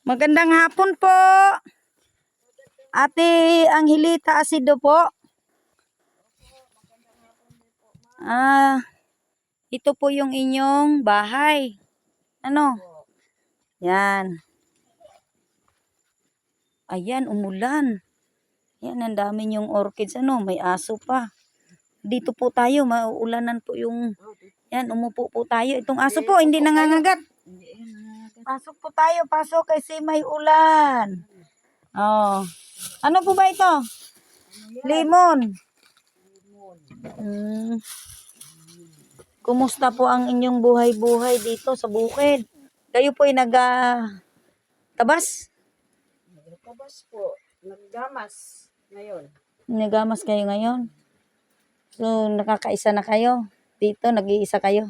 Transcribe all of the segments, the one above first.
Magandang hapon po. Ate Angelita Asido po. Ito po yung inyong bahay. Ano? Yan. Ayan, umulan. Yan, ang dami yung orchids. Ano, may aso pa. Dito po tayo, mauulanan po yung... Yan, umupo po tayo. Itong aso po, hindi nangangagat. Pasok po tayo, pasok kasi may ulan. Oh. Ano po ba ito? Lemon. Kumusta po ang inyong buhay-buhay dito sa bukid? Kayo po ay tabas? Nagtabas po. Naggamas ngayon. Nagamas kayo ngayon? So, nakakaisa na kayo? Dito, nag-iisa kayo?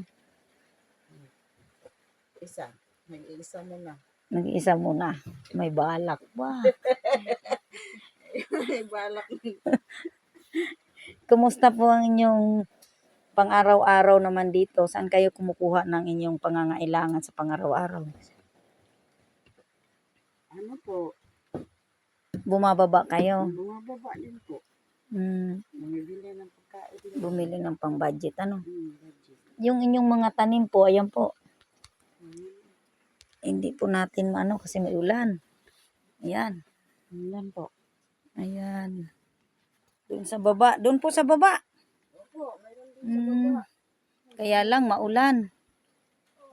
Isa. Nag-iisa muna. Nag-iisa muna. May balak ba? May balak. Kumusta po ang inyong pang-araw-araw naman dito? Saan kayo kumukuha ng inyong pangangailangan sa pang-araw-araw? Ano po? Bumababa kayo? Bumababa din po. Bumibili ng pagkain. Bumili ng pang-budget. Ano? Budget. Yung inyong mga tanim po, ayan po. Hindi po natin kasi may ulan. Ayan. Ulan po. Ayan. Doon sa baba. Doon po sa baba. Opo, mayroon din sa baba. Kaya lang, maulan.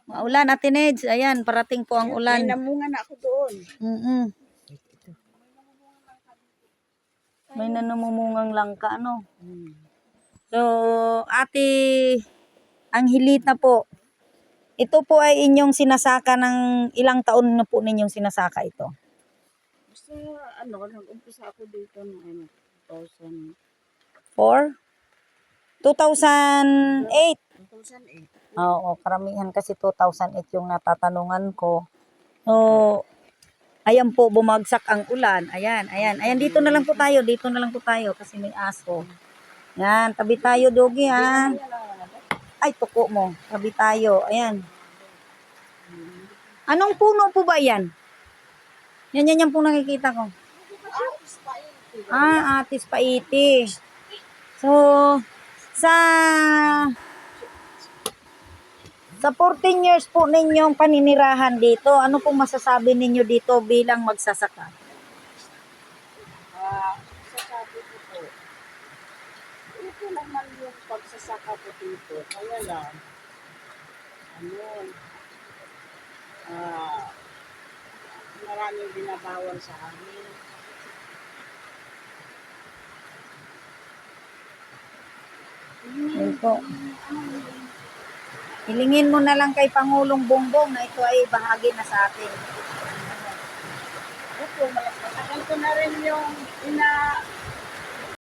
Maulan, Ate Neds. Ayan, parating po ang ulan. May namunga na ako doon. May nanumumungang langka, ano? So, Ate Angelita po, ito po ay inyong sinasaka ng ilang taon na po ninyong sinasaka ito? Basta, nag-umpisa ako dito ng 2000. 4? 2008? 2008. Oo, karamihan kasi 2008 yung natatanungan ko. So, ayan po, bumagsak ang ulan. Ayan. Dito na lang po tayo kasi may aso. Yan, tabi tayo, Dogi, ha? Ay, tuko mo. Tabi tayo. Ayan. Anong puno po ba yan? Yan po nakikita ko. Atis paiti. So, sa 14 years po ninyong paninirahan dito, ano pong masasabi ninyo dito bilang magsasaka? Sasabi ko po, ito naman yung pagsasaka ko dito. Kaya lang, maraming binabawal sa amin. Yun po. Hilingin mo na lang kay Pangulong Bongbong na ito ay bahagi na sa atin. Opo, matagal ko na rin yung